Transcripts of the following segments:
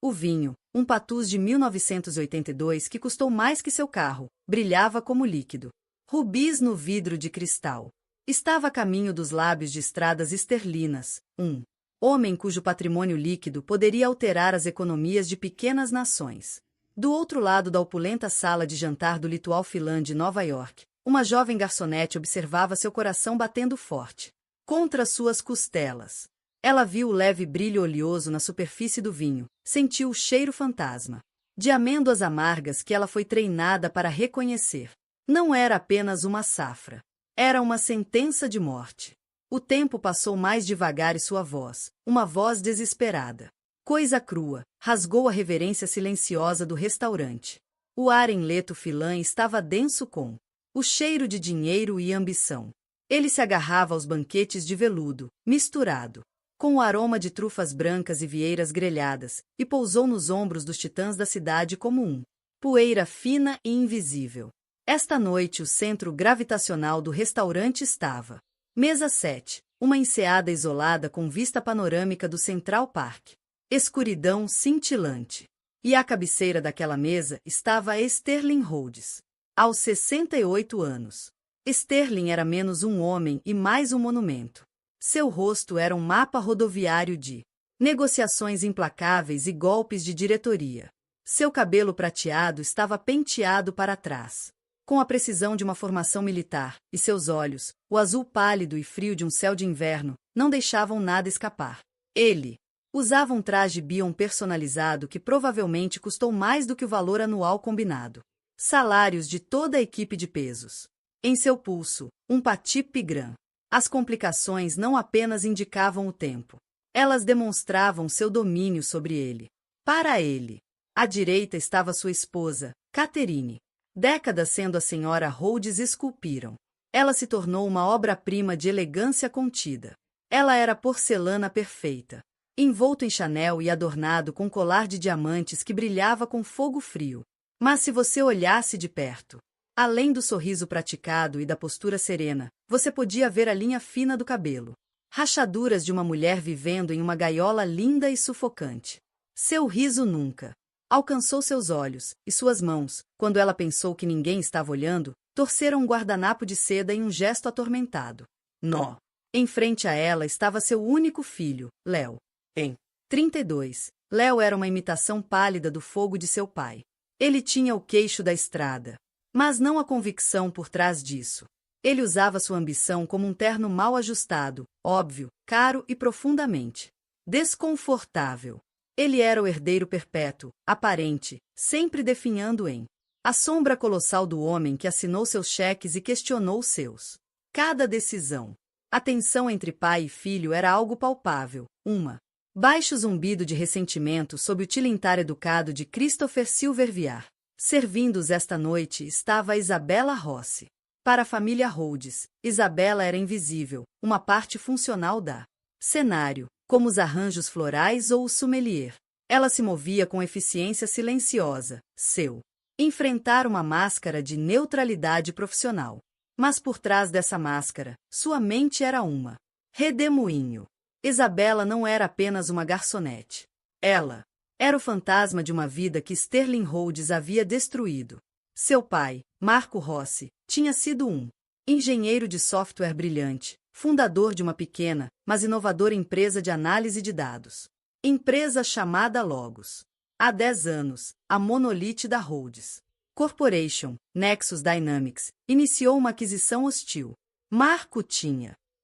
O vinho, um Patus de 1982 que custou mais que seu carro, brilhava como líquido. Rubis no vidro de cristal. Estava a caminho dos lábios de estradas esterlinas, um homem cujo patrimônio líquido poderia alterar as economias de pequenas nações. Do outro lado da opulenta sala de jantar do Litual Filan de Nova York, uma jovem garçonete observava seu coração batendo forte contra suas costelas. Ela viu o leve brilho oleoso na superfície do vinho, sentiu o cheiro fantasma de amêndoas amargas que ela foi treinada para reconhecer. Não era apenas uma safra. Era uma sentença de morte. O tempo passou mais devagar e sua voz, uma voz desesperada, coisa crua, rasgou a reverência silenciosa do restaurante. O ar em Leto Filan estava denso com o cheiro de dinheiro e ambição. Ele se agarrava aos banquetes de veludo, misturado com o aroma de trufas brancas e vieiras grelhadas, e pousou nos ombros dos titãs da cidade como poeira fina e invisível. Esta noite o centro gravitacional do restaurante estava. Mesa 7, uma enseada isolada com vista panorâmica do Central Park. Escuridão cintilante. E à cabeceira daquela mesa estava Sterling Rhodes. Aos 68 anos. Sterling era menos um homem e mais um monumento. Seu rosto era um mapa rodoviário de negociações implacáveis e golpes de diretoria. Seu cabelo prateado estava penteado para trás, com a precisão de uma formação militar, e seus olhos, o azul pálido e frio de um céu de inverno, não deixavam nada escapar. Ele usava um traje Bion personalizado que provavelmente custou mais do que o valor anual combinado. Salários de toda a equipe de pesos. Em seu pulso, um Patek Philippe. As complicações não apenas indicavam o tempo. Elas demonstravam seu domínio sobre ele. Para ele, à direita estava sua esposa, Catherine. Décadas sendo a senhora Rhodes esculpiram. Ela se tornou uma obra-prima de elegância contida. Ela era porcelana perfeita, envolto em Chanel e adornado com colar de diamantes que brilhava com fogo frio. Mas se você olhasse de perto, além do sorriso praticado e da postura serena, você podia ver a linha fina do cabelo. Rachaduras de uma mulher vivendo em uma gaiola linda e sufocante. Seu riso nunca alcançou seus olhos, e suas mãos, quando ela pensou que ninguém estava olhando, torceram um guardanapo de seda em um gesto atormentado. Nó! Em frente a ela estava seu único filho, Léo. Em 32, Léo era uma imitação pálida do fogo de seu pai. Ele tinha o queixo da estrada, mas não a convicção por trás disso. Ele usava sua ambição como um terno mal ajustado, óbvio, caro e profundamente desconfortável. Ele era o herdeiro perpétuo, aparente, sempre definhando em a sombra colossal do homem que assinou seus cheques e questionou seus. Cada decisão. A tensão entre pai e filho era algo palpável, baixo zumbido de ressentimento sob o tilintar educado de Christopher Silverviar. Servindo-os esta noite estava Isabella Rossi. Para a família Rhodes, Isabella era invisível, uma parte funcional da cenário, como os arranjos florais ou o sommelier. Ela se movia com eficiência silenciosa, enfrentar uma máscara de neutralidade profissional. Mas por trás dessa máscara, sua mente era redemoinho. Isabella não era apenas uma garçonete. Ela era o fantasma de uma vida que Sterling Rhodes havia destruído. Seu pai, Marco Rossi, tinha sido um engenheiro de software brilhante, fundador de uma pequena, mas inovadora empresa de análise de dados. Empresa chamada Logos. Há 10 anos, a Monolith da Rhodes Corporation, Nexus Dynamics, iniciou uma aquisição hostil. Marco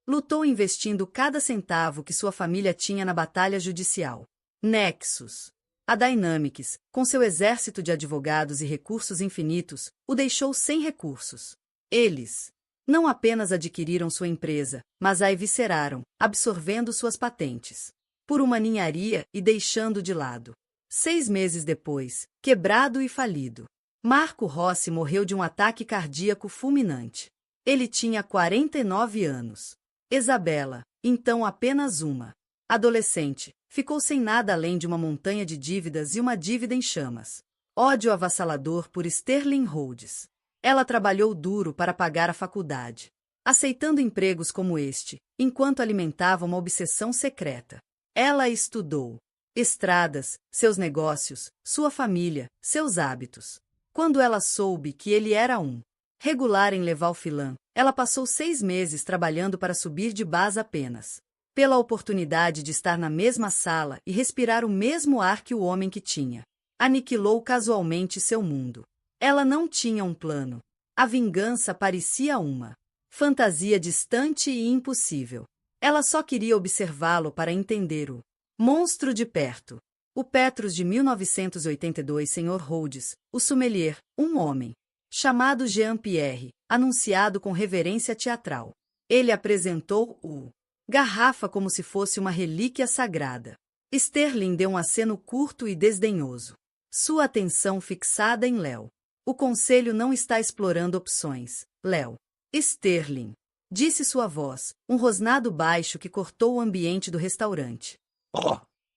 lutou investindo cada centavo que sua família tinha na batalha judicial. Nexus. A Dynamics, com seu exército de advogados e recursos infinitos, o deixou sem recursos. Eles não apenas adquiriram sua empresa, mas a evisceraram, absorvendo suas patentes, por uma ninharia e deixando de lado. 6 meses depois, quebrado e falido, Marco Rossi morreu de um ataque cardíaco fulminante. Ele tinha 49 anos. Isabella, então apenas uma adolescente, ficou sem nada além de uma montanha de dívidas e uma dívida em chamas. Ódio avassalador por Sterling Rhodes. Ela trabalhou duro para pagar a faculdade, aceitando empregos como este, enquanto alimentava uma obsessão secreta. Ela estudou estradas, seus negócios, sua família, seus hábitos. Quando ela soube que ele era um regular em levar o filã, ela passou 6 meses trabalhando para subir de base apenas pela oportunidade de estar na mesma sala e respirar o mesmo ar que o homem que tinha. Aniquilou casualmente seu mundo. Ela não tinha um plano. A vingança parecia uma fantasia distante e impossível. Ela só queria observá-lo para entender o monstro de perto. O Petrus de 1982, Sr. Rhodes, o sommelier, um homem chamado Jean-Pierre, anunciado com reverência teatral. Ele apresentou o garrafa como se fosse uma relíquia sagrada. Sterling deu um aceno curto e desdenhoso. Sua atenção fixada em Léo. O conselho não está explorando opções, Léo. Sterling, disse sua voz, um rosnado baixo que cortou o ambiente do restaurante.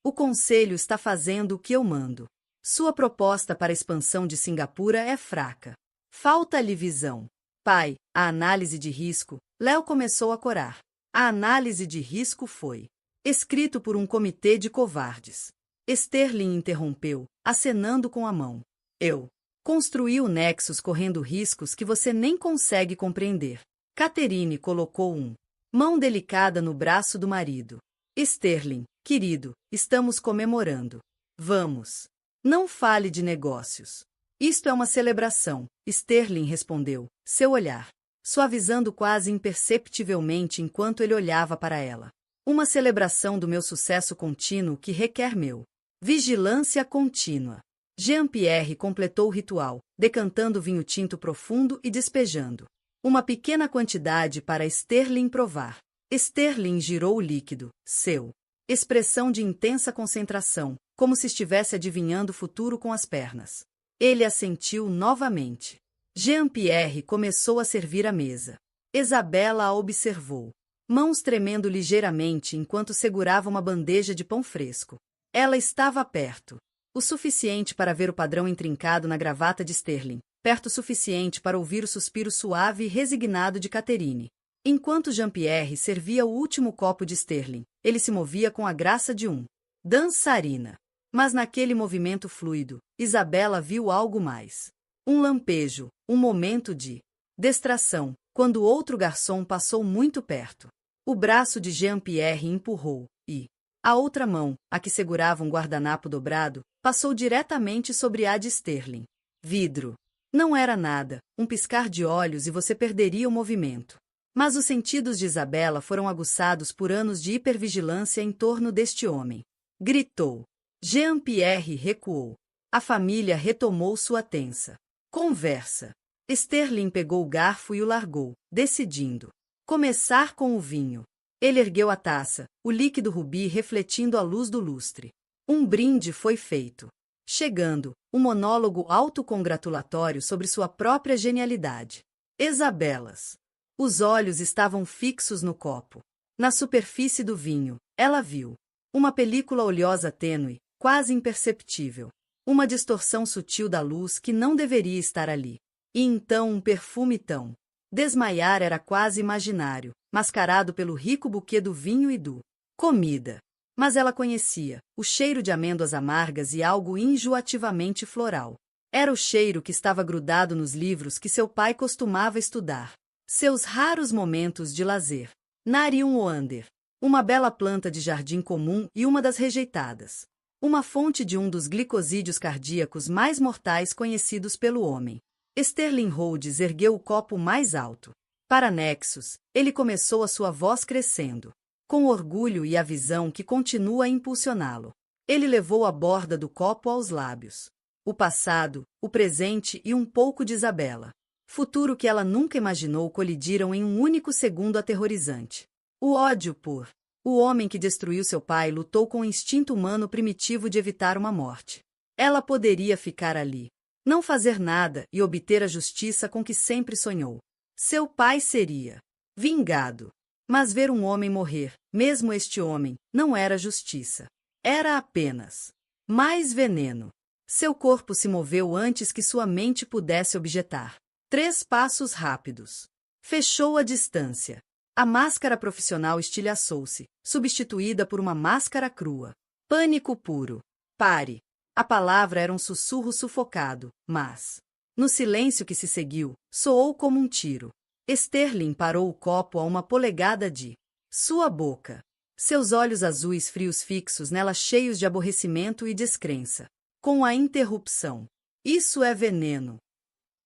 O conselho está fazendo o que eu mando. Sua proposta para a expansão de Singapura é fraca. Falta-lhe visão. Pai, a análise de risco, Léo começou a corar. A análise de risco foi escrito por um comitê de covardes. Sterling interrompeu, acenando com a mão. Eu construí o Nexus correndo riscos que você nem consegue compreender. Catherine colocou mão delicada no braço do marido. Sterling, querido, estamos comemorando. Vamos. Não fale de negócios. Isto é uma celebração, Sterling respondeu, seu olhar suavizando quase imperceptivelmente enquanto ele olhava para ela. Uma celebração do meu sucesso contínuo que requer meu vigilância contínua. Jean-Pierre completou o ritual, decantando vinho tinto profundo e despejando uma pequena quantidade para Sterling provar. Sterling girou o líquido, seu expressão de intensa concentração, como se estivesse adivinhando o futuro com as pernas. Ele assentiu novamente. Jean-Pierre começou a servir a mesa. Isabela a observou, mãos tremendo ligeiramente enquanto segurava uma bandeja de pão fresco. Ela estava perto, o suficiente para ver o padrão intrincado na gravata de Sterling, perto o suficiente para ouvir o suspiro suave e resignado de Catherine. Enquanto Jean-Pierre servia o último copo de Sterling, ele se movia com a graça de um dançarina. Mas naquele movimento fluido, Isabela viu algo mais. Um lampejo, um momento de distração, quando outro garçom passou muito perto. O braço de Jean-Pierre empurrou, e a outra mão, a que segurava um guardanapo dobrado, passou diretamente sobre a de Sterling. Vidro. Não era nada, um piscar de olhos e você perderia o movimento. Mas os sentidos de Isabela foram aguçados por anos de hipervigilância em torno deste homem. Gritou. Jean-Pierre recuou. A família retomou sua tensa conversa. Sterling pegou o garfo e o largou, decidindo começar com o vinho. Ele ergueu a taça, o líquido rubi refletindo a luz do lustre. Um brinde foi feito. Chegando, um monólogo autocongratulatório sobre sua própria genialidade. Isabelas. Os olhos estavam fixos no copo. Na superfície do vinho, ela viu uma película oleosa tênue, quase imperceptível. Uma distorção sutil da luz que não deveria estar ali. E então um perfume tão. Desmaiar era quase imaginário, mascarado pelo rico buquê do vinho e do comida. Mas ela conhecia o cheiro de amêndoas amargas e algo enjoativamente floral. Era o cheiro que estava grudado nos livros que seu pai costumava estudar. Seus raros momentos de lazer. Narium Wander. Uma bela planta de jardim comum e uma das rejeitadas. Uma fonte de um dos glicosídeos cardíacos mais mortais conhecidos pelo homem. Sterling Rhodes ergueu o copo mais alto. Para Nexus, ele começou a sua voz crescendo, com orgulho e a visão que continua a impulsioná-lo. Ele levou a borda do copo aos lábios. O passado, o presente e um pouco de Isabela. Futuro que ela nunca imaginou colidiram em um único segundo aterrorizante. O ódio por o homem que destruiu seu pai lutou com o instinto humano primitivo de evitar uma morte. Ela poderia ficar ali, não fazer nada e obter a justiça com que sempre sonhou. Seu pai seria vingado. Mas ver um homem morrer, mesmo este homem, não era justiça. Era apenas mais veneno. Seu corpo se moveu antes que sua mente pudesse objetar. 3 passos rápidos. Fechou a distância. A máscara profissional estilhaçou-se, substituída por uma máscara crua. Pânico puro. Pare. A palavra era um sussurro sufocado, mas, no silêncio que se seguiu, soou como um tiro. Sterling parou o copo a uma polegada de sua boca. Seus olhos azuis frios fixos nela cheios de aborrecimento e descrença. Com a interrupção. Isso é veneno.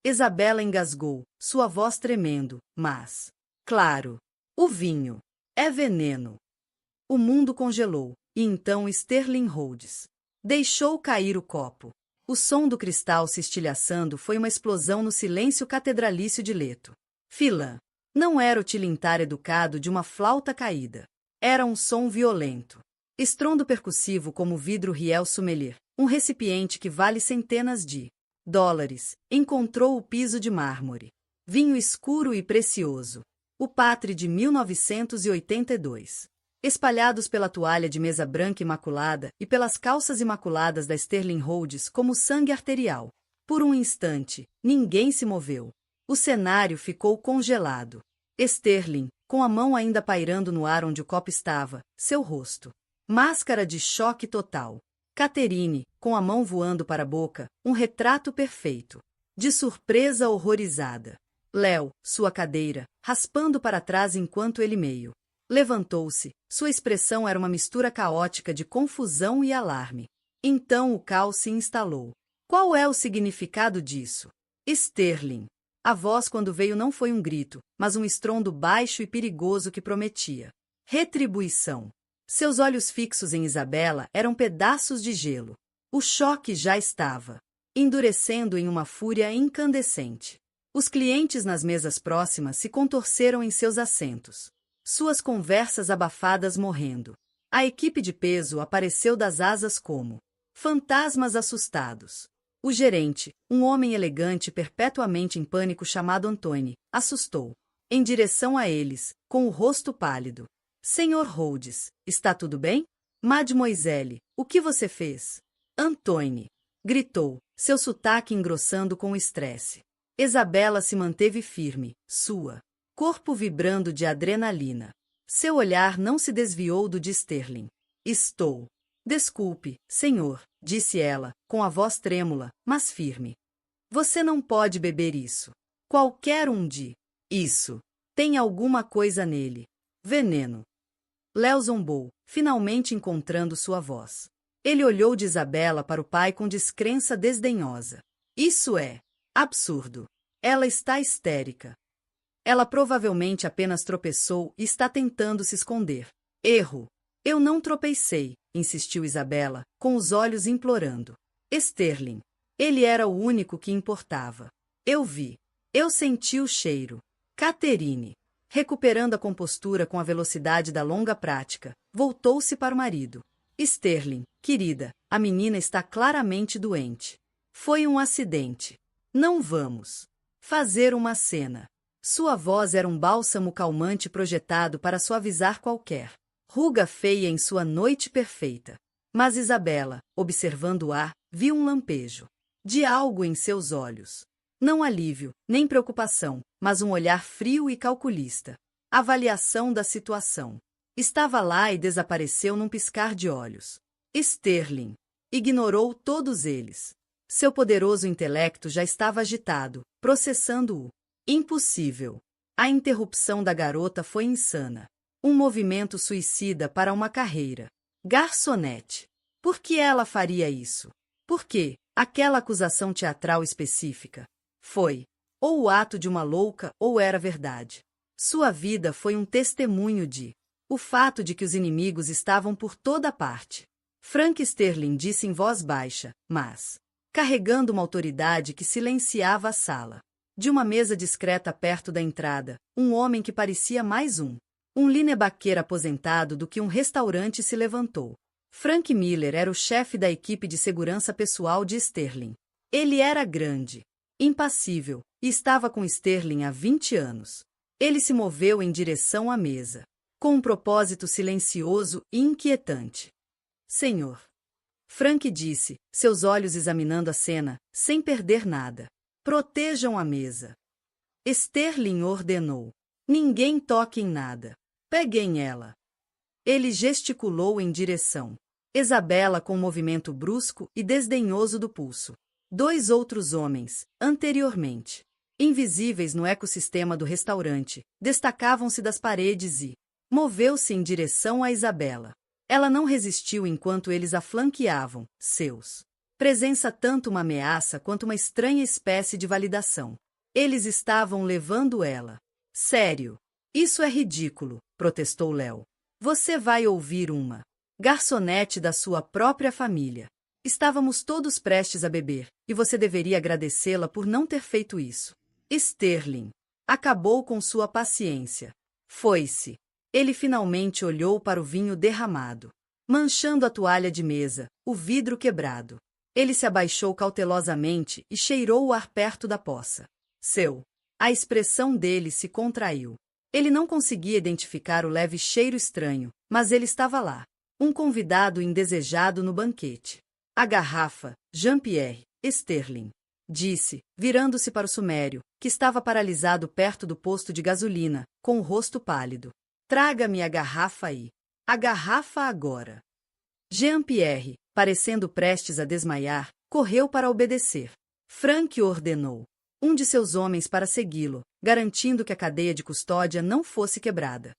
Isabela engasgou, sua voz tremendo, mas, claro, o vinho é veneno. O mundo congelou, e então Sterling Rhodes deixou cair o copo. O som do cristal se estilhaçando foi uma explosão no silêncio catedralício de Leto. Filã. Não era o tilintar educado de uma flauta caída. Era um som violento. Estrondo percussivo como vidro Riel Sommelier, um recipiente que vale centenas de dólares, encontrou o piso de mármore. Vinho escuro e precioso. O Patre de 1982. Espalhados pela toalha de mesa branca imaculada e pelas calças imaculadas da Sterling Rhodes como sangue arterial. Por um instante, ninguém se moveu. O cenário ficou congelado. Sterling, com a mão ainda pairando no ar onde o copo estava, seu rosto. Máscara de choque total. Catherine, com a mão voando para a boca, um retrato perfeito. De surpresa horrorizada. Léo, sua cadeira, raspando para trás enquanto ele meio. Levantou-se, sua expressão era uma mistura caótica de confusão e alarme. Então o caos se instalou. Qual é o significado disso? Sterling. A voz quando veio não foi um grito, mas um estrondo baixo e perigoso que prometia retribuição. Seus olhos fixos em Isabela eram pedaços de gelo. O choque já estava endurecendo em uma fúria incandescente. Os clientes nas mesas próximas se contorceram em seus assentos. Suas conversas abafadas morrendo. A equipe de peso apareceu das asas como fantasmas assustados. O gerente, um homem elegante perpetuamente em pânico chamado Antoine, assustou. Em direção a eles, com o rosto pálido. Senhor Rhodes, está tudo bem? Mademoiselle, o que você fez? Antoine. Gritou, seu sotaque engrossando com o estresse. Isabela se manteve firme, sua corpo vibrando de adrenalina. Seu olhar não se desviou do de Sterling. Estou. Desculpe, senhor, disse ela, com a voz trêmula, mas firme. Você não pode beber isso. Qualquer um de isso. Tem alguma coisa nele. Veneno. Léo zombou, finalmente encontrando sua voz. Ele olhou de Isabela para o pai com descrença desdenhosa. Isso é absurdo. Ela está histérica. Ela provavelmente apenas tropeçou e está tentando se esconder. Erro. Eu não tropecei, insistiu Isabela, com os olhos implorando. Sterling. Ele era o único que importava. Eu vi. Eu senti o cheiro. Catherine. Recuperando a compostura com a velocidade da longa prática, voltou-se para o marido. Sterling, querida, a menina está claramente doente. Foi um acidente. Não vamos fazer uma cena. Sua voz era um bálsamo calmante projetado para suavizar qualquer ruga feia em sua noite perfeita. Mas Isabela, observando o ar, viu um lampejo de algo em seus olhos. Não alívio, nem preocupação, mas um olhar frio e calculista. Avaliação da situação. Estava lá e desapareceu num piscar de olhos. Sterling ignorou todos eles. Seu poderoso intelecto já estava agitado, processando o impossível. A interrupção da garota foi insana. Um movimento suicida para uma carreira. Garçonete. Por que ela faria isso? Por que aquela acusação teatral específica? Foi ou o ato de uma louca ou era verdade. Sua vida foi um testemunho de o fato de que os inimigos estavam por toda parte. Frank Sterling disse em voz baixa, mas carregando uma autoridade que silenciava a sala. De uma mesa discreta perto da entrada, um homem que parecia mais um linebaqueiro aposentado do que um restaurante se levantou. Frank Miller era o chefe da equipe de segurança pessoal de Sterling. Ele era grande, impassível, e estava com Sterling há 20 anos. Ele se moveu em direção à mesa, com um propósito silencioso e inquietante. Senhor. Frank disse, seus olhos examinando a cena, sem perder nada. Protejam a mesa. Sterling ordenou. Ninguém toque em nada. Peguem ela. Ele gesticulou em direção Isabela com um movimento brusco e desdenhoso do pulso. 2 outros homens, anteriormente invisíveis no ecossistema do restaurante, destacavam-se das paredes e moveu-se em direção a Isabela. Ela não resistiu enquanto eles a flanqueavam, seus presença tanto uma ameaça quanto uma estranha espécie de validação. Eles estavam levando ela. Sério. Isso é ridículo, protestou Léo. Você vai ouvir uma garçonete da sua própria família. Estávamos todos prestes a beber, e você deveria agradecê-la por não ter feito isso. Sterling acabou com sua paciência. Foi-se. Ele finalmente olhou para o vinho derramado, manchando a toalha de mesa, o vidro quebrado. Ele se abaixou cautelosamente e cheirou o ar perto da poça. A expressão dele se contraiu. Ele não conseguia identificar o leve cheiro estranho, mas ele estava lá. Um convidado indesejado no banquete. A garrafa, Jean-Pierre, Sterling, disse, virando-se para o sumério, que estava paralisado perto do posto de gasolina, com o rosto pálido. Traga-me a garrafa aí. A garrafa agora. Jean-Pierre, parecendo prestes a desmaiar, correu para obedecer. Frank ordenou um de seus homens para segui-lo, garantindo que a cadeia de custódia não fosse quebrada.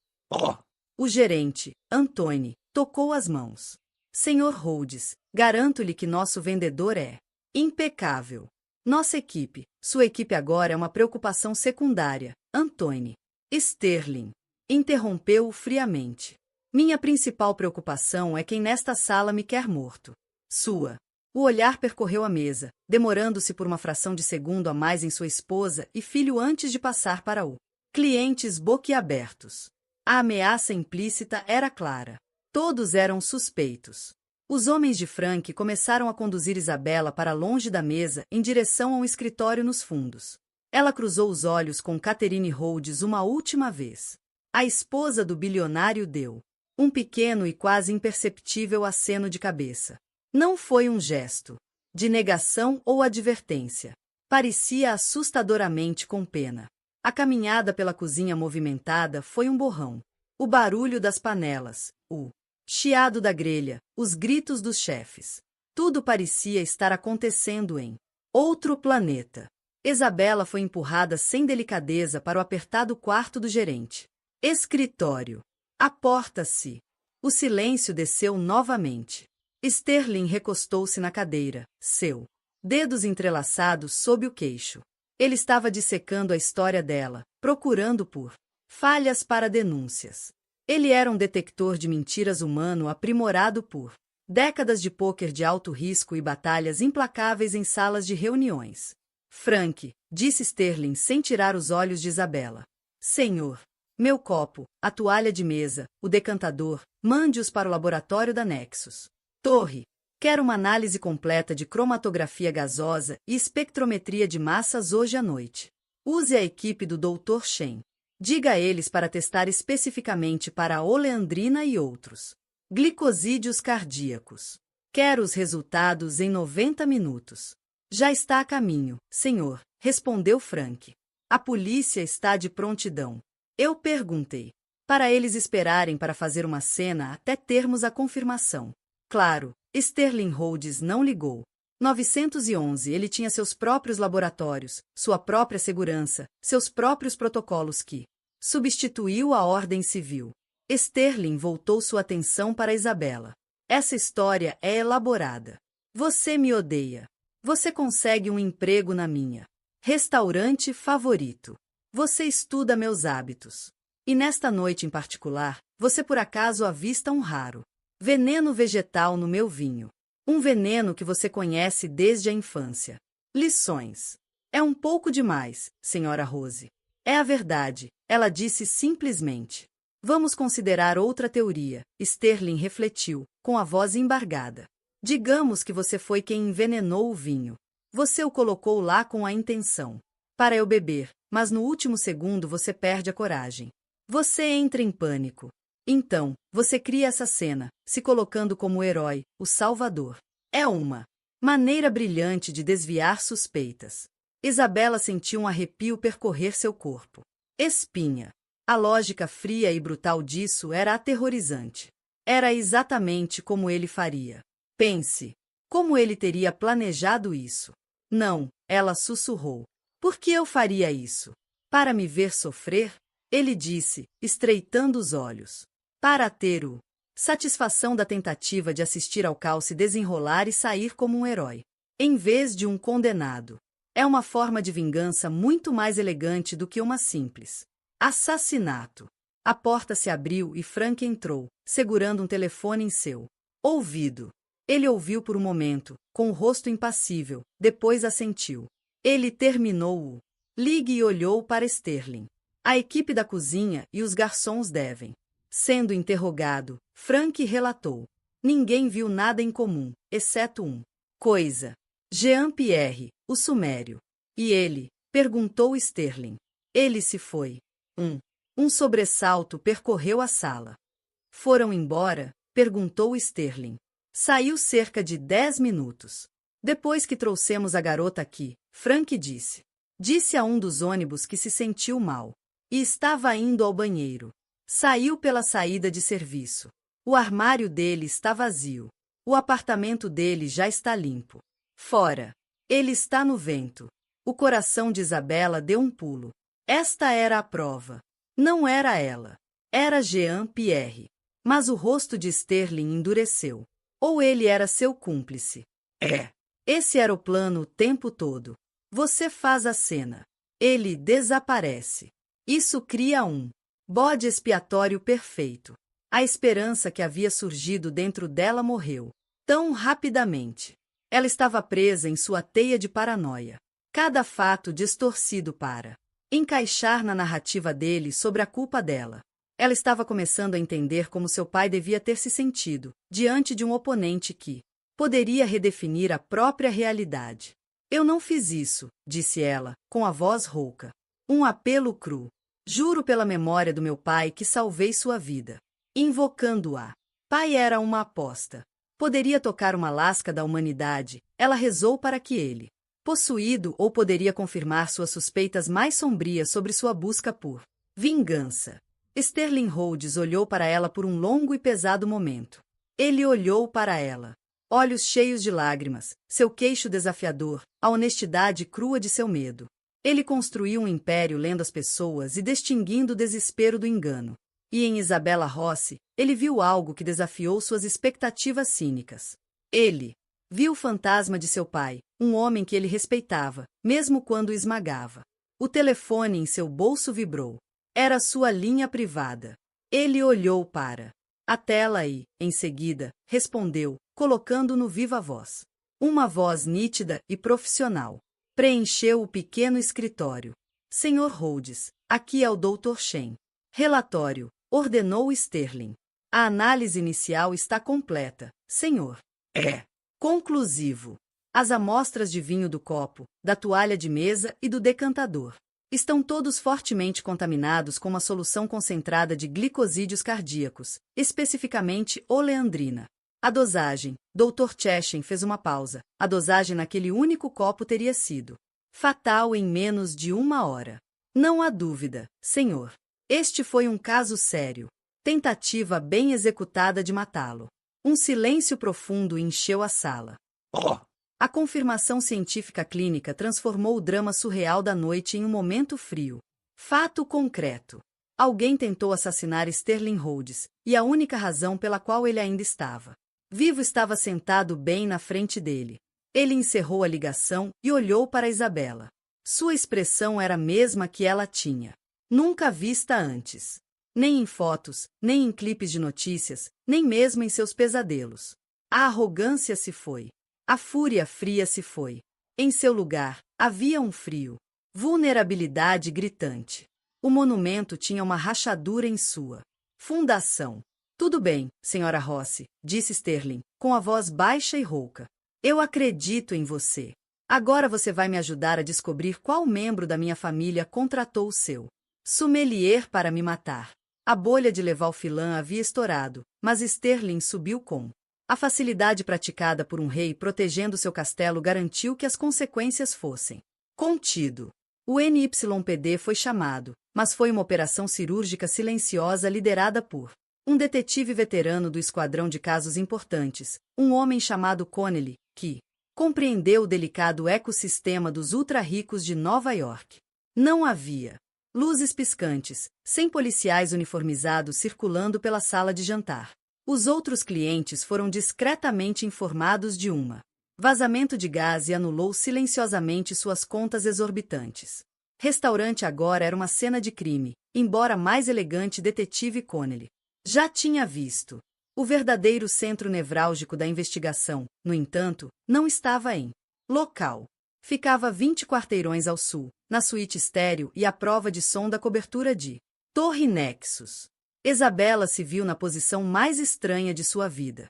O gerente, Anthony, tocou as mãos. Senhor Rhodes, garanto-lhe que nosso vendedor é impecável. Nossa equipe, sua equipe agora é uma preocupação secundária, Anthony. Sterling interrompeu-o friamente. Minha principal preocupação é quem nesta sala me quer morto. Sua. O olhar percorreu a mesa, demorando-se por uma fração de segundo a mais em sua esposa e filho antes de passar para o clientes boquiabertos. A ameaça implícita era clara. Todos eram suspeitos. Os homens de Frank começaram a conduzir Isabela para longe da mesa em direção a um escritório nos fundos. Ela cruzou os olhos com Catherine Rhodes uma última vez. A esposa do bilionário deu um pequeno e quase imperceptível aceno de cabeça. Não foi um gesto de negação ou advertência. Parecia assustadoramente com pena. A caminhada pela cozinha movimentada foi um borrão. O barulho das panelas, o chiado da grelha, os gritos dos chefes. Tudo parecia estar acontecendo em outro planeta. Isabela foi empurrada sem delicadeza para o apertado quarto do gerente. Escritório. A porta se. O silêncio desceu novamente. Sterling recostou-se na cadeira, seus dedos entrelaçados sob o queixo. Ele estava dissecando a história dela, procurando por falhas para denúncias. Ele era um detector de mentiras humano aprimorado por décadas de pôquer de alto risco e batalhas implacáveis em salas de reuniões. Frank, disse Sterling sem tirar os olhos de Isabela. Senhor, meu copo, a toalha de mesa, o decantador, mande-os para o laboratório da Nexus. Torre, quero uma análise completa de cromatografia gasosa e espectrometria de massas hoje à noite. Use a equipe do Dr. Shen. Diga a eles para testar especificamente para a oleandrina e outros glicosídeos cardíacos. Quero os resultados em 90 minutos. Já está a caminho, senhor, respondeu Frank. A polícia está de prontidão. Eu perguntei. Para eles esperarem para fazer uma cena até termos a confirmação. Claro, Sterling Rhodes não ligou. 911 ele tinha seus próprios laboratórios, sua própria segurança, seus próprios protocolos que substituiu a ordem civil. Sterling voltou sua atenção para Isabela. Essa história é elaborada. Você me odeia. Você consegue um emprego na minha restaurante favorito. Você estuda meus hábitos. E nesta noite em particular, você por acaso avista um raro veneno vegetal no meu vinho. Um veneno que você conhece desde a infância. Lições. É um pouco demais, senhora Rose. É a verdade, ela disse simplesmente. Vamos considerar outra teoria, Sterling refletiu, com a voz embargada. Digamos que você foi quem envenenou o vinho. Você o colocou lá com a intenção para eu beber, mas no último segundo você perde a coragem. Você entra em pânico. Então, você cria essa cena, se colocando como o herói, o salvador. É uma maneira brilhante de desviar suspeitas. Isabela sentiu um arrepio percorrer seu corpo. Espinha. A lógica fria e brutal disso era aterrorizante. Era exatamente como ele faria. Pense. Como ele teria planejado isso? Não, ela sussurrou. Por que eu faria isso? Para me ver sofrer? Ele disse, estreitando os olhos. Para ter o satisfação da tentativa de assistir ao caos se desenrolar e sair como um herói, em vez de um condenado. É uma forma de vingança muito mais elegante do que uma simples assassinato. A porta se abriu e Frank entrou, segurando um telefone em seu ouvido. Ele ouviu por um momento, com o rosto impassível, depois assentiu. Ele terminou o ligue e olhou para Sterling. A equipe da cozinha e os garçons devem. Sendo interrogado, Frank relatou. Ninguém viu nada em comum, exceto coisa. Jean-Pierre, o sumério. E ele? Perguntou Sterling. Ele se foi. Um sobressalto percorreu a sala. Foram embora? Perguntou Sterling. Saiu cerca de 10 minutos. Depois que trouxemos a garota aqui, Frank disse. Disse a um dos ônibus que se sentiu mal. E estava indo ao banheiro. Saiu pela saída de serviço. O armário dele está vazio. O apartamento dele já está limpo. Fora. Ele está no vento. O coração de Isabela deu um pulo. Esta era a prova. Não era ela. Era Jean-Pierre. Mas o rosto de Sterling endureceu. Ou ele era seu cúmplice. Esse era o plano o tempo todo. Você faz a cena. Ele desaparece. Isso cria um bode expiatório perfeito. A esperança que havia surgido dentro dela morreu. Tão rapidamente. Ela estava presa em sua teia de paranoia. Cada fato distorcido para encaixar na narrativa dele sobre a culpa dela. Ela estava começando a entender como seu pai devia ter se sentido, diante de um oponente que poderia redefinir a própria realidade. Eu não fiz isso, disse ela, com a voz rouca. Um apelo cru. Juro pela memória do meu pai que salvei sua vida. Invocando-a. Pai era uma aposta. Poderia tocar uma lasca da humanidade, ela rezou para que ele possuído ou poderia confirmar suas suspeitas mais sombrias sobre sua busca por vingança. Sterling Rhodes olhou para ela por um longo e pesado momento. Ele olhou para ela. Olhos cheios de lágrimas, seu queixo desafiador, a honestidade crua de seu medo. Ele construiu um império lendo as pessoas e distinguindo o desespero do engano. E em Isabella Rossi, ele viu algo que desafiou suas expectativas cínicas. Ele viu o fantasma de seu pai, um homem que ele respeitava, mesmo quando o esmagava. O telefone em seu bolso vibrou. Era sua linha privada. Ele olhou para a tela e, em seguida, respondeu, colocando no viva voz. Uma voz nítida e profissional. Preencheu o pequeno escritório. Senhor Rhodes, aqui é o Dr. Shen. Relatório, ordenou Sterling. A análise inicial está completa, senhor. Conclusivo. As amostras de vinho do copo, da toalha de mesa e do decantador estão todos fortemente contaminados com uma solução concentrada de glicosídeos cardíacos, especificamente oleandrina. A dosagem, Dr. Cheshin fez uma pausa. A dosagem naquele único copo teria sido fatal em menos de 1 hora. Não há dúvida, senhor. Este foi um caso sério. Tentativa bem executada de matá-lo. Um silêncio profundo encheu a sala. A confirmação científica clínica transformou o drama surreal da noite em um momento frio. Fato concreto. Alguém tentou assassinar Sterling Rhodes, e a única razão pela qual ele ainda estava vivo estava sentado bem na frente dele. Ele encerrou a ligação e olhou para Isabela. Sua expressão era a mesma que ela tinha nunca vista antes. Nem em fotos, nem em clipes de notícias, nem mesmo em seus pesadelos. A arrogância se foi. A fúria fria se foi. Em seu lugar, havia um frio. Vulnerabilidade gritante. O monumento tinha uma rachadura em sua fundação. Tudo bem, senhora Rossi, disse Sterling, com a voz baixa e rouca. Eu acredito em você. Agora você vai me ajudar a descobrir qual membro da minha família contratou o seu sommelier para me matar. A bolha de levar o filã havia estourado, mas Sterling subiu com a facilidade praticada por um rei protegendo seu castelo garantiu que as consequências fossem contido. O NYPD foi chamado, mas foi uma operação cirúrgica silenciosa liderada por Um detetive veterano do esquadrão de casos importantes, um homem chamado Connelly, que compreendeu o delicado ecossistema dos ultra-ricos de Nova York. Não havia luzes piscantes, sem policiais uniformizados circulando pela sala de jantar. Os outros clientes foram discretamente informados de vazamento de gás e anulou silenciosamente suas contas exorbitantes. Restaurante agora era uma cena de crime, embora mais elegante detetive Connelly já tinha visto. O verdadeiro centro nevrálgico da investigação, no entanto, não estava em local. Ficava 20 quarteirões ao sul, na suíte estéril e à prova de som da cobertura de Torre Nexus. Isabela se viu na posição mais estranha de sua vida.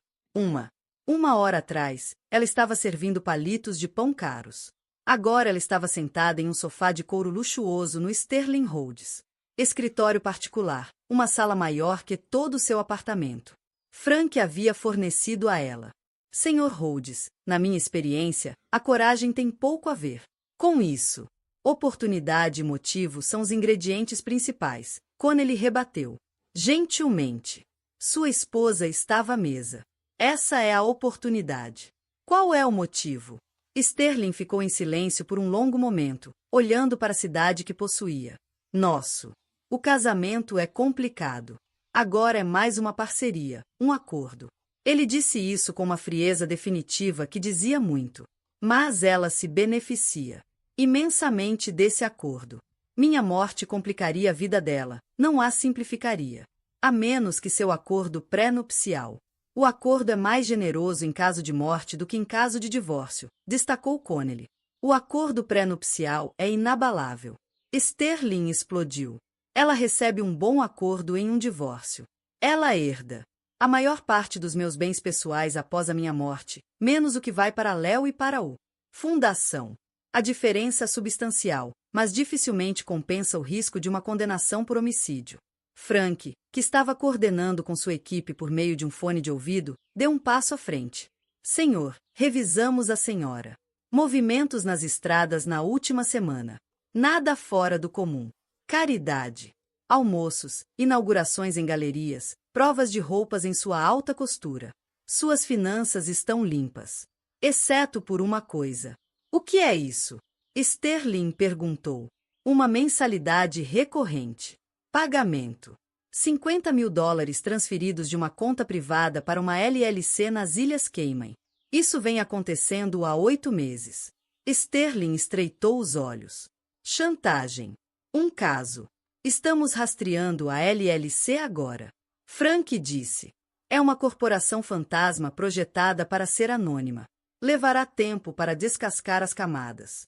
Uma hora atrás, ela estava servindo palitos de pão caros. Agora ela estava sentada em um sofá de couro luxuoso no Sterling Roads. Escritório particular, uma sala maior que todo o seu apartamento. Frank havia fornecido a ela. Sr. Rhodes, na minha experiência, a coragem tem pouco a ver com isso. Oportunidade e motivo são os ingredientes principais, Connelly rebateu. Gentilmente. Sua esposa estava à mesa. Essa é a oportunidade. Qual é o motivo? Sterling ficou em silêncio por um longo momento, olhando para a cidade que possuía. O casamento é complicado. Agora é mais uma parceria, um acordo. Ele disse isso com uma frieza definitiva que dizia muito. Mas ela se beneficia imensamente desse acordo. Minha morte complicaria a vida dela, não a simplificaria. A menos que seu acordo pré-nupcial. O acordo é mais generoso em caso de morte do que em caso de divórcio, destacou Connelly. O acordo pré-nupcial é inabalável. Sterling explodiu. Ela recebe um bom acordo em um divórcio. Ela herda a maior parte dos meus bens pessoais após a minha morte, menos o que vai para Léo e para o Fundação. A diferença é substancial, mas dificilmente compensa o risco de uma condenação por homicídio. Frank, que estava coordenando com sua equipe por meio de um fone de ouvido, deu um passo à frente. Senhor, revisamos a senhora. Movimentos nas estradas na última semana. Nada fora do comum. Caridade. Almoços, inaugurações em galerias, provas de roupas em sua alta costura. Suas finanças estão limpas. Exceto por uma coisa. O que é isso? Sterling perguntou. Uma mensalidade recorrente. Pagamento. $50.000 transferidos de uma conta privada para uma LLC nas Ilhas Cayman. Isso vem acontecendo há 8 meses. Sterling estreitou os olhos. Chantagem. Um caso. Estamos rastreando a LLC agora. Frank disse. É uma corporação fantasma projetada para ser anônima. Levará tempo para descascar as camadas.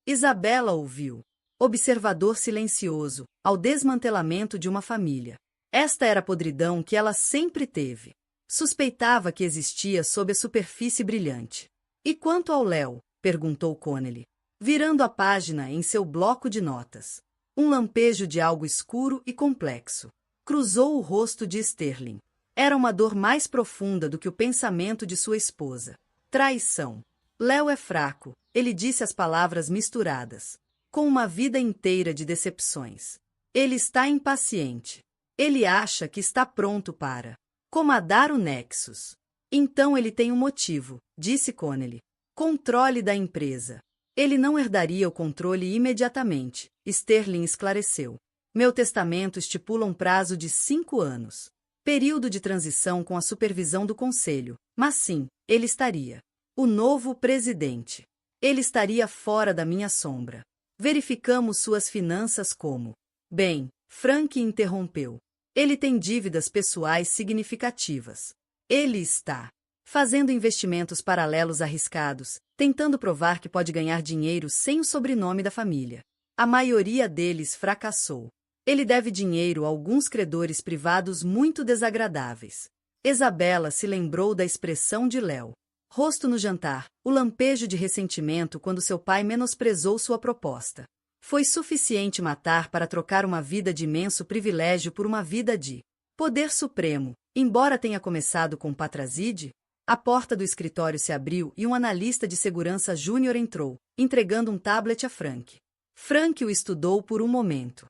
Isabela ouviu. Observador silencioso, ao desmantelamento de uma família. Esta era a podridão que ela sempre teve. Suspeitava que existia sob a superfície brilhante. E quanto ao Léo? Perguntou Connelly, virando a página em seu bloco de notas. Um lampejo de algo escuro e complexo cruzou o rosto de Sterling. Era uma dor mais profunda do que o pensamento de sua esposa. Traição. Léo é fraco, ele disse as palavras misturadas. Com uma vida inteira de decepções. Ele está impaciente. Ele acha que está pronto para comandar o Nexus. Então ele tem um motivo, disse Connelly. Controle da empresa. Ele não herdaria o controle imediatamente, Sterling esclareceu. Meu testamento estipula um prazo de 5 anos. Período de transição com a supervisão do conselho, mas sim, ele estaria. O novo presidente. Ele estaria fora da minha sombra. Verificamos suas finanças como... Bem, Frank interrompeu. Ele tem dívidas pessoais significativas. Ele está fazendo investimentos paralelos arriscados, tentando provar que pode ganhar dinheiro sem o sobrenome da família. A maioria deles fracassou. Ele deve dinheiro a alguns credores privados muito desagradáveis. Isabela se lembrou da expressão de Léo. Rosto no jantar, o lampejo de ressentimento quando seu pai menosprezou sua proposta. Foi suficiente matar para trocar uma vida de imenso privilégio por uma vida de poder supremo, embora tenha começado com Patrazide. A porta do escritório se abriu e um analista de segurança júnior entrou, entregando um tablet a Frank. Frank o estudou por um momento.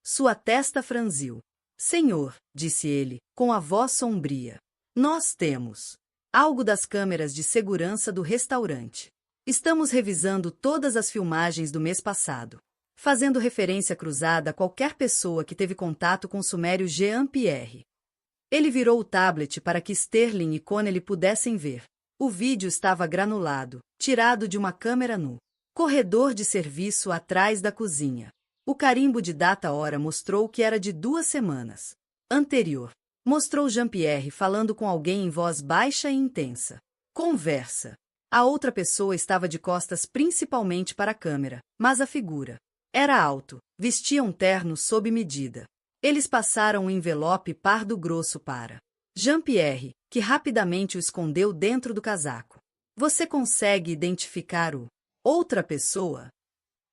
Sua testa franziu. Senhor, disse ele, com a voz sombria. Nós temos algo das câmeras de segurança do restaurante. Estamos revisando todas as filmagens do mês passado, fazendo referência cruzada a qualquer pessoa que teve contato com o sumério Jean-Pierre. Ele virou o tablet para que Sterling e Connelly pudessem ver. O vídeo estava granulado, tirado de uma câmera no corredor de serviço atrás da cozinha. O carimbo de data-hora mostrou que era de 2 semanas anterior. Mostrou Jean-Pierre falando com alguém em voz baixa e intensa. Conversa. A outra pessoa estava de costas principalmente para a câmera, mas a figura era alto, vestia um terno sob medida. Eles passaram um envelope pardo grosso para Jean-Pierre, que rapidamente o escondeu dentro do casaco. Você consegue identificar o outra pessoa?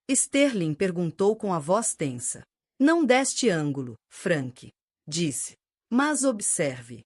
Sterling perguntou com a voz tensa. Não deste ângulo, Frank, disse. Mas observe.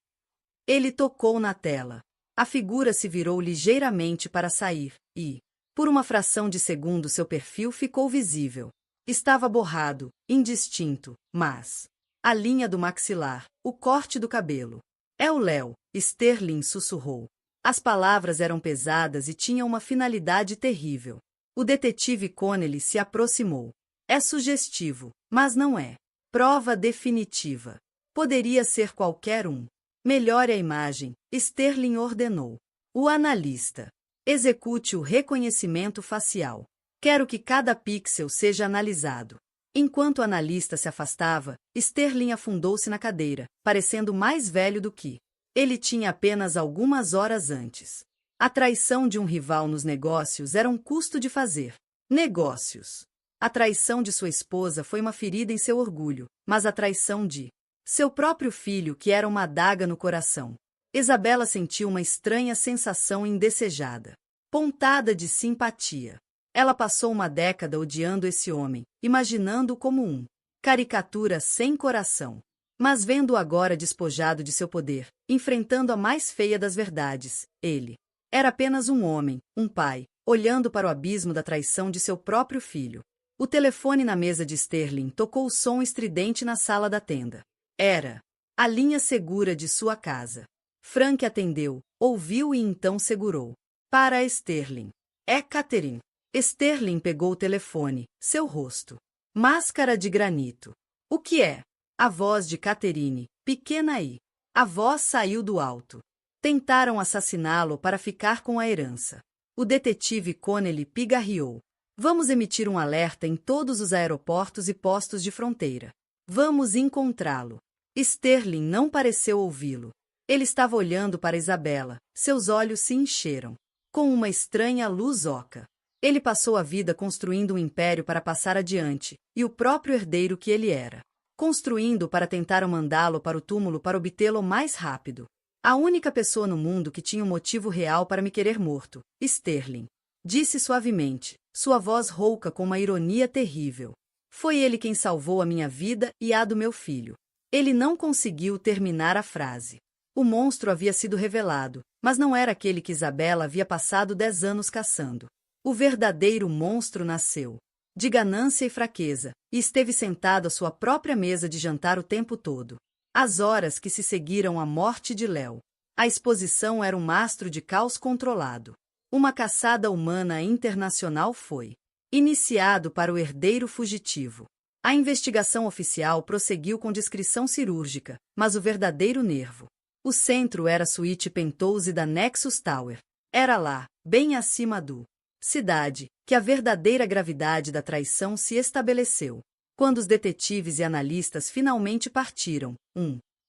Ele tocou na tela. A figura se virou ligeiramente para sair, e, por uma fração de segundo, seu perfil ficou visível. Estava borrado, indistinto, mas a linha do maxilar, o corte do cabelo. É o Léo, Sterling sussurrou. As palavras eram pesadas e tinham uma finalidade terrível. O detetive Connelly se aproximou. É sugestivo, mas não é prova definitiva. Poderia ser qualquer um. Melhore a imagem, Sterling ordenou. O analista. Execute o reconhecimento facial. Quero que cada pixel seja analisado. Enquanto o analista se afastava, Sterling afundou-se na cadeira, parecendo mais velho do que ele tinha apenas algumas horas antes. A traição de um rival nos negócios era um custo de fazer negócios. A traição de sua esposa foi uma ferida em seu orgulho, mas a traição de seu próprio filho, que era uma adaga no coração. Isabela sentiu uma estranha sensação indesejada, pontada de simpatia. Ela passou uma década odiando esse homem, imaginando-o como um caricatura sem coração. Mas vendo-o agora despojado de seu poder, enfrentando a mais feia das verdades, ele era apenas um homem, um pai, olhando para o abismo da traição de seu próprio filho. O telefone na mesa de Sterling tocou o som estridente na sala da tenda. Era a linha segura de sua casa. Frank atendeu, ouviu e então segurou. Para Sterling. É Catherine. Sterling pegou o telefone, seu rosto. Máscara de granito. O que é? A voz de Catherine, pequena e a voz saiu do alto. Tentaram assassiná-lo para ficar com a herança. O detetive Connelly pigarreou. Vamos emitir um alerta em todos os aeroportos e postos de fronteira. Vamos encontrá-lo. Sterling não pareceu ouvi-lo. Ele estava olhando para Isabela. Seus olhos se encheram com uma estranha luz oca. Ele passou a vida construindo um império para passar adiante, e o próprio herdeiro que ele era. Construindo para tentar mandá-lo para o túmulo para obtê-lo mais rápido. A única pessoa no mundo que tinha um motivo real para me querer morto, Sterling. Disse suavemente, sua voz rouca com uma ironia terrível. Foi ele quem salvou a minha vida e a do meu filho. Ele não conseguiu terminar a frase. O monstro havia sido revelado, mas não era aquele que Isabela havia passado 10 anos caçando. O verdadeiro monstro nasceu de ganância e fraqueza, e esteve sentado à sua própria mesa de jantar o tempo todo. As horas que se seguiram à morte de Léo. A exposição era um mastro de caos controlado. Uma caçada humana internacional foi iniciado para o herdeiro fugitivo. A investigação oficial prosseguiu com discrição cirúrgica, mas o verdadeiro nervo. O centro era a suíte Penthouse da Nexus Tower. Era lá, bem acima do cidade, que a verdadeira gravidade da traição se estabeleceu. Quando os detetives e analistas finalmente partiram,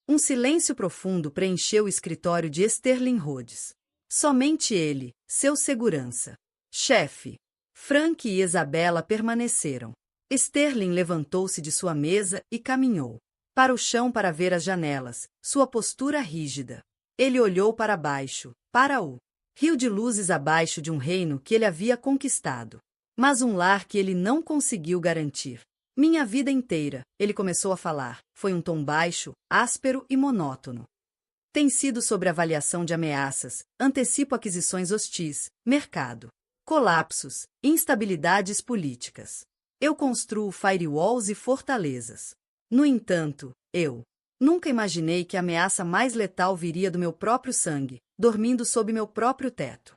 um silêncio profundo preencheu o escritório de Sterling Rhodes. Somente ele, seu segurança, chefe, Frank e Isabela permaneceram. Sterling levantou-se de sua mesa e caminhou para o chão para ver as janelas, sua postura rígida. Ele olhou para baixo, para o rio de luzes abaixo de um reino que ele havia conquistado. Mas um lar que ele não conseguiu garantir. Minha vida inteira, ele começou a falar, foi um tom baixo, áspero e monótono. Tem sido sobre avaliação de ameaças, antecipo aquisições hostis, mercado, colapsos, instabilidades políticas. Eu construo firewalls e fortalezas. No entanto, eu Nunca imaginei que a ameaça mais letal viria do meu próprio sangue, dormindo sob meu próprio teto.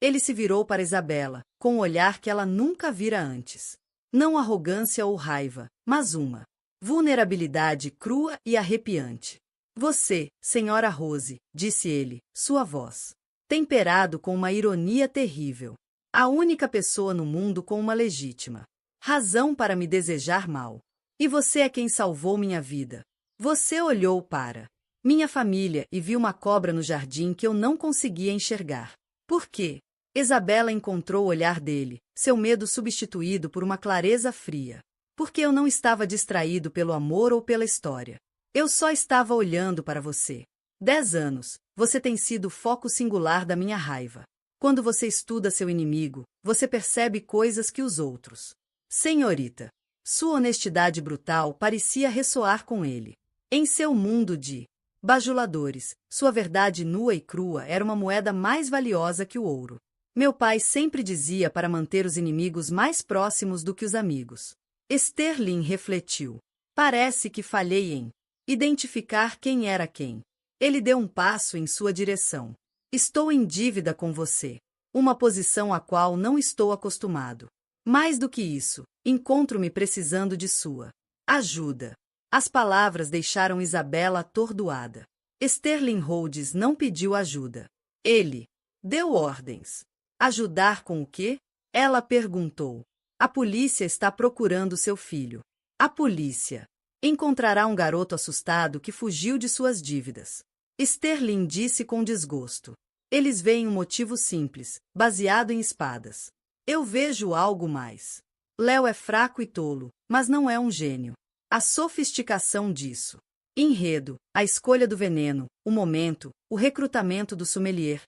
Ele se virou para Isabela, com um olhar que ela nunca vira antes. Não arrogância ou raiva, mas uma vulnerabilidade crua e arrepiante. Você, senhora Rose, disse ele, sua voz temperado com uma ironia terrível. A única pessoa no mundo com uma legítima razão para me desejar mal. E você é quem salvou minha vida. Você olhou para minha família e viu uma cobra no jardim que eu não conseguia enxergar. Por quê? Isabela encontrou o olhar dele, seu medo substituído por uma clareza fria. Porque eu não estava distraído pelo amor ou pela história. Eu só estava olhando para você. 10 anos, você tem sido o foco singular da minha raiva. Quando você estuda seu inimigo, você percebe coisas que os outros. Senhorita, sua honestidade brutal parecia ressoar com ele. Em seu mundo de bajuladores, sua verdade nua e crua era uma moeda mais valiosa que o ouro. Meu pai sempre dizia para manter os inimigos mais próximos do que os amigos. Sterling refletiu. Parece que falhei em identificar quem era quem. Ele deu um passo em sua direção. Estou em dívida com você. Uma posição à qual não estou acostumado. Mais do que isso, encontro-me precisando de sua ajuda. As palavras deixaram Isabela atordoada. Sterling Rhodes não pediu ajuda. Ele deu ordens. Ajudar com o quê? Ela perguntou. A polícia está procurando seu filho. A polícia encontrará um garoto assustado que fugiu de suas dívidas. Sterling disse com desgosto. Eles veem um motivo simples, baseado em espadas. Eu vejo algo mais. Léo é fraco e tolo, mas não é um gênio. A sofisticação disso. Enredo, a escolha do veneno, o momento, o recrutamento do sommelier,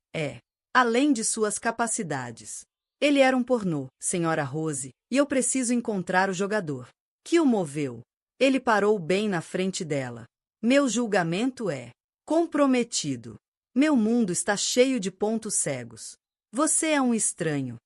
além de suas capacidades. Ele era um pornô, senhora Rose, e eu preciso encontrar o jogador. Que o moveu? Ele parou bem na frente dela. Meu julgamento é comprometido. Meu mundo está cheio de pontos cegos. Você é um estranho.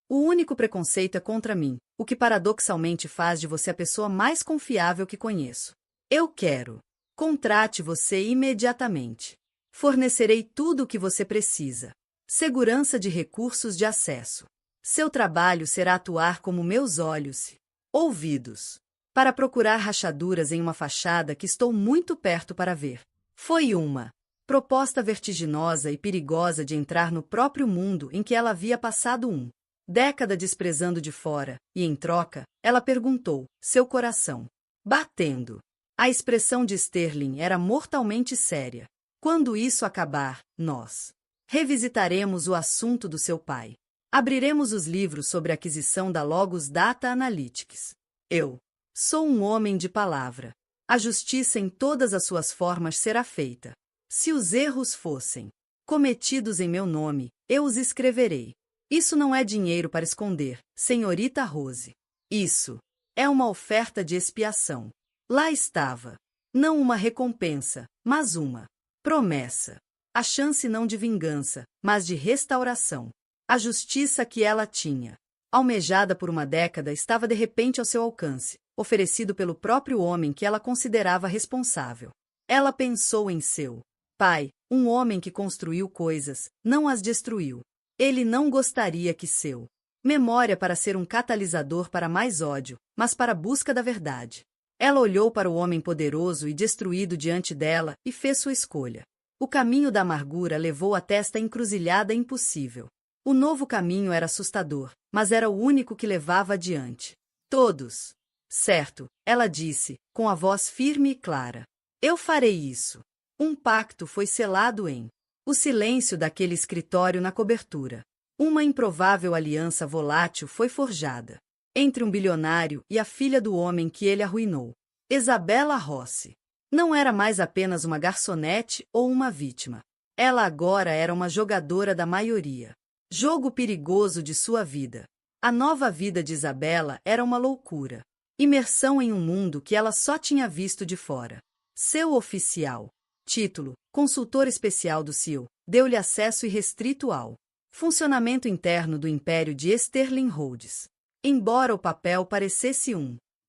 O único preconceito é contra mim, o que paradoxalmente faz de você a pessoa mais confiável que conheço. Eu quero. Contrate você imediatamente. Fornecerei tudo o que você precisa. Segurança de recursos de acesso. Seu trabalho será atuar como meus olhos, ouvidos, para procurar rachaduras em uma fachada que estou muito perto para ver. Foi uma proposta vertiginosa e perigosa de entrar no próprio mundo em que ela havia passado década desprezando de fora, e em troca, ela perguntou, seu coração batendo. A expressão de Sterling era mortalmente séria. Quando isso acabar, nós revisitaremos o assunto do seu pai. Abriremos os livros sobre a aquisição da Logos Data Analytics. Eu sou um homem de palavra. A justiça em todas as suas formas será feita. Se os erros fossem cometidos em meu nome, eu os escreverei. Isso não é dinheiro para esconder, senhorita Rose. Isso é uma oferta de expiação. Lá estava. Não uma recompensa, mas uma promessa. A chance não de vingança, mas de restauração. A justiça que ela tinha, almejada por uma década, estava de repente ao seu alcance, oferecido pelo próprio homem que ela considerava responsável. Ela pensou em seu pai, um homem que construiu coisas, não as destruiu. Ele não gostaria que seu memória para ser um catalisador para mais ódio, mas para a busca da verdade. Ela olhou para o homem poderoso e destruído diante dela e fez sua escolha. O caminho da amargura levou até esta encruzilhada impossível. O novo caminho era assustador, mas era o único que levava adiante. Todos. Certo, ela disse, com a voz firme e clara. Eu farei isso. Um pacto foi selado em o silêncio daquele escritório na cobertura. Uma improvável aliança volátil foi forjada entre um bilionário e a filha do homem que ele arruinou. Isabela Rossi não era mais apenas uma garçonete ou uma vítima. Ela agora era uma jogadora da maioria. Jogo perigoso de sua vida. A nova vida de Isabela era uma loucura. Imersão em um mundo que ela só tinha visto de fora. Seu oficial título, consultor especial do CEO, deu-lhe acesso irrestrito ao funcionamento interno do império de Sterling Rhodes. Embora o papel parecesse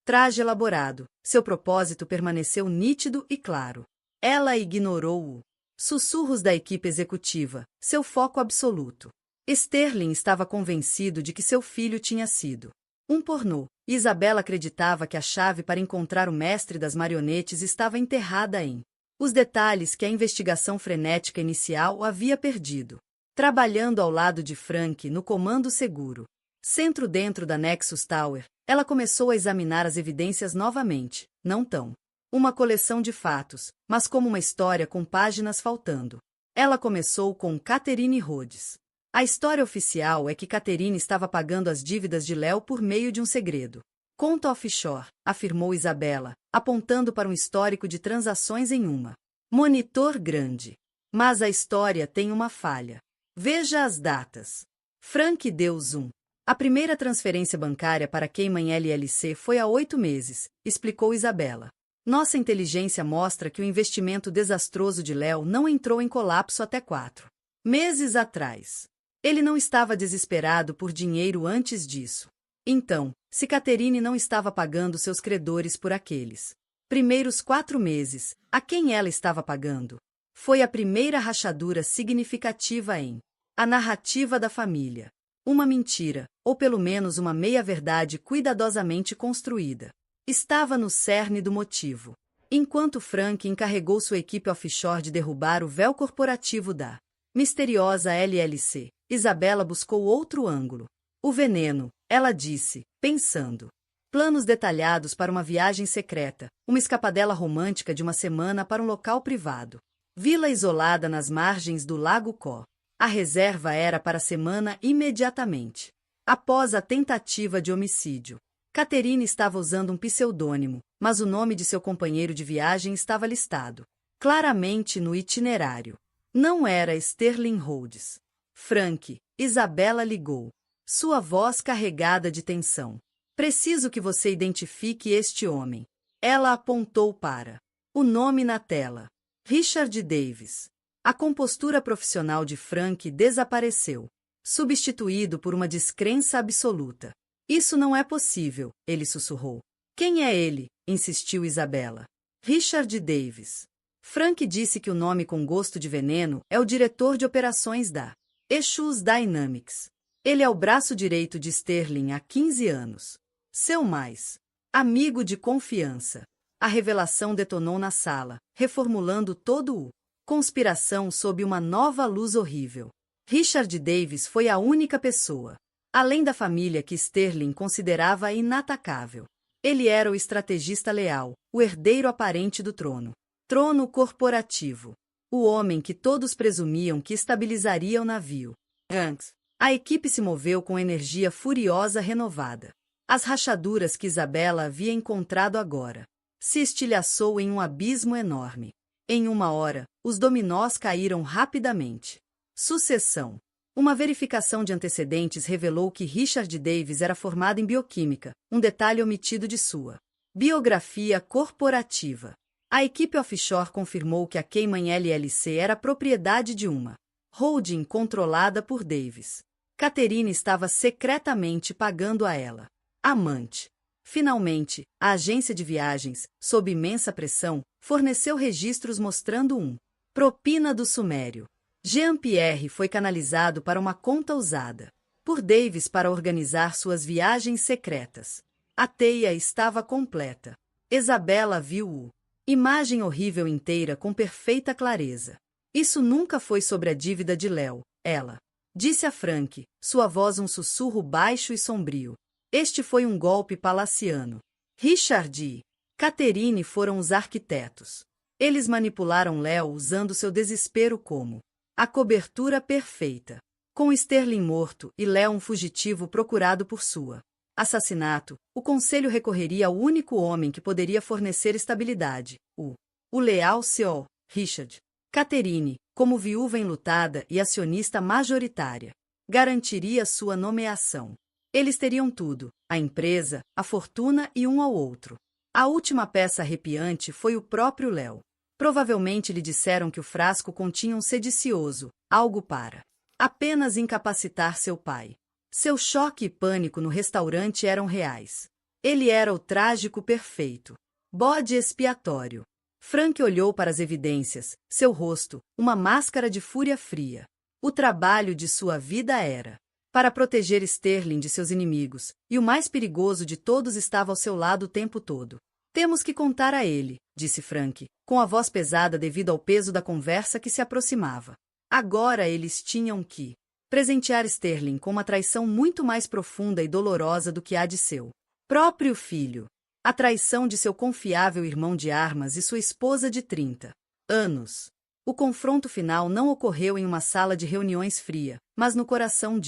traje elaborado, seu propósito permaneceu nítido e claro. Ela ignorou os sussurros da equipe executiva, seu foco absoluto. Sterling estava convencido de que seu filho tinha sido um pornô, e Isabela acreditava que a chave para encontrar o mestre das marionetes estava enterrada em os detalhes que a investigação frenética inicial havia perdido. Trabalhando ao lado de Frank no comando seguro, centro dentro da Nexus Tower, ela começou a examinar as evidências novamente, não tão uma coleção de fatos, mas como uma história com páginas faltando. Ela começou com Catherine Rhodes. A história oficial é que Catherine estava pagando as dívidas de Léo por meio de um segredo. Conta offshore, afirmou Isabela, apontando para um histórico de transações em uma monitor grande. Mas a história tem uma falha. Veja as datas. Frank deu zoom. A primeira transferência bancária para Cayman LLC foi há 8 meses, explicou Isabela. Nossa inteligência mostra que o investimento desastroso de Léo não entrou em colapso até 4 meses atrás. Ele não estava desesperado por dinheiro antes disso. Então, se Catherine não estava pagando seus credores por aqueles primeiros 4 meses, a quem ela estava pagando? Foi a primeira rachadura significativa em a narrativa da família. Uma mentira, ou pelo menos uma meia-verdade cuidadosamente construída, estava no cerne do motivo. Enquanto Frank encarregou sua equipe offshore de derrubar o véu corporativo da misteriosa LLC, Isabela buscou outro ângulo. O veneno, ela disse, pensando. Planos detalhados para uma viagem secreta, uma escapadela romântica de uma semana para um local privado. Vila isolada nas margens do Lago Có. A reserva era para a semana imediatamente após a tentativa de homicídio. Catherine estava usando um pseudônimo, mas o nome de seu companheiro de viagem estava listado claramente no itinerário. Não era Sterling Rhodes. Frank, Isabela ligou. Sua voz carregada de tensão. Preciso que você identifique este homem. Ela apontou para o nome na tela. Richard Davis. A compostura profissional de Frank desapareceu, substituído por uma descrença absoluta. Isso não é possível, ele sussurrou. Quem é ele? Insistiu Isabela. Richard Davis. Frank disse que o nome com gosto de veneno é o diretor de operações da Echus Dynamics. Ele é o braço direito de Sterling há 15 anos. Seu mais amigo de confiança. A revelação detonou na sala, reformulando todo o conspiração sob uma nova luz horrível. Richard Davis foi a única pessoa, além da família, que Sterling considerava inatacável. Ele era o estrategista leal, o herdeiro aparente do trono. Trono corporativo. O homem que todos presumiam que estabilizaria o navio. Antes, a equipe se moveu com energia furiosa renovada. As rachaduras que Isabela havia encontrado agora se estilhaçou em um abismo enorme. Em uma hora, os dominós caíram rapidamente. Sucessão. Uma verificação de antecedentes revelou que Richard Davis era formado em bioquímica, um detalhe omitido de sua biografia corporativa. A equipe offshore confirmou que a Cayman LLC era propriedade de uma holding controlada por Davis. Catherine estava secretamente pagando a ela. Amante. Finalmente, a agência de viagens, sob imensa pressão, forneceu registros mostrando propina do Sumério. Jean-Pierre foi canalizado para uma conta usada por Davis para organizar suas viagens secretas. A teia estava completa. Isabela viu imagem horrível inteira com perfeita clareza. Isso nunca foi sobre a dívida de Léo, ela disse a Frank, sua voz um sussurro baixo e sombrio. Este foi um golpe palaciano. Richard e Catherine foram os arquitetos. Eles manipularam Léo usando seu desespero como a cobertura perfeita. Com Sterling morto e Léo um fugitivo procurado por sua assassinato, o conselho recorreria ao único homem que poderia fornecer estabilidade, o leal Sr. Richard. Catherine, como viúva enlutada e acionista majoritária, garantiria sua nomeação. Eles teriam tudo, a empresa, a fortuna e um ao outro. A última peça arrepiante foi o próprio Léo. Provavelmente lhe disseram que o frasco continha um sedicioso, algo para apenas incapacitar seu pai. Seu choque e pânico no restaurante eram reais. Ele era o trágico perfeito. Bode expiatório. Frank olhou para as evidências, seu rosto, uma máscara de fúria fria. O trabalho de sua vida era para proteger Sterling de seus inimigos, e o mais perigoso de todos estava ao seu lado o tempo todo. Temos que contar a ele, disse Frank, com a voz pesada devido ao peso da conversa que se aproximava. Agora eles tinham que presentear Sterling com uma traição muito mais profunda e dolorosa do que a de seu próprio filho. A traição de seu confiável irmão de armas e sua esposa de 30 anos. O confronto final não ocorreu em uma sala de reuniões fria, mas no coração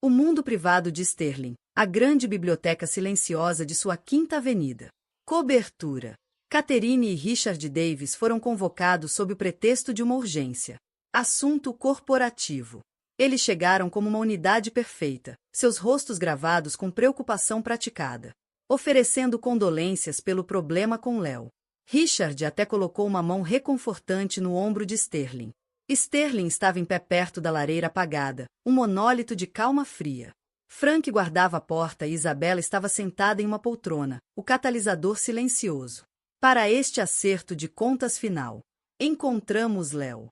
o mundo privado de Sterling, a grande biblioteca silenciosa de sua Quinta Avenida. Cobertura. Catherine e Richard Davis foram convocados sob o pretexto de uma urgência. Assunto corporativo. Eles chegaram como uma unidade perfeita, seus rostos gravados com preocupação praticada, oferecendo condolências pelo problema com Léo. Richard até colocou uma mão reconfortante no ombro de Sterling. Sterling estava em pé perto da lareira apagada, um monólito de calma fria. Frank guardava a porta e Isabella estava sentada em uma poltrona, o catalisador silencioso. Para este acerto de contas final, encontramos Léo.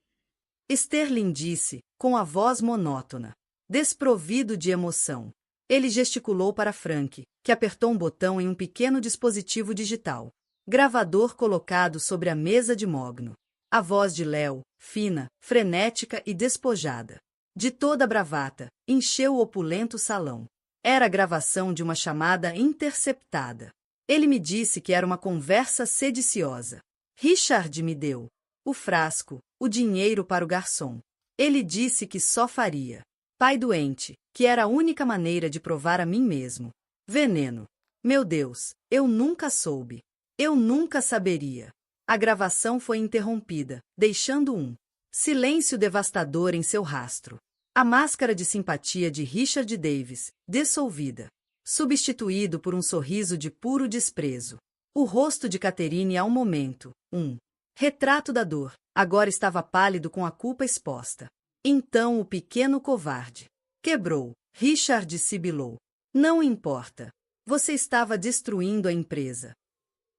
Sterling disse, com a voz monótona, desprovido de emoção. Ele gesticulou para Frank, que apertou um botão em um pequeno dispositivo digital. Gravador colocado sobre a mesa de mogno. A voz de Léo, fina, frenética e despojada, de toda a bravata, encheu o opulento salão. Era a gravação de uma chamada interceptada. Ele me disse que era uma conversa sediciosa. Richard me deu o frasco, o dinheiro para o garçom. Ele disse que só faria pai doente, que era a única maneira de provar a mim mesmo. Veneno. Meu Deus, eu nunca soube. Eu nunca saberia. A gravação foi interrompida, deixando um silêncio devastador em seu rastro. A máscara de simpatia de Richard Davis, dissolvida, substituído por um sorriso de puro desprezo. O rosto de Catherine ao momento, um retrato da dor, agora estava pálido com a culpa exposta. Então o pequeno covarde quebrou. Richard sibilou. Não importa. Você estava destruindo a empresa.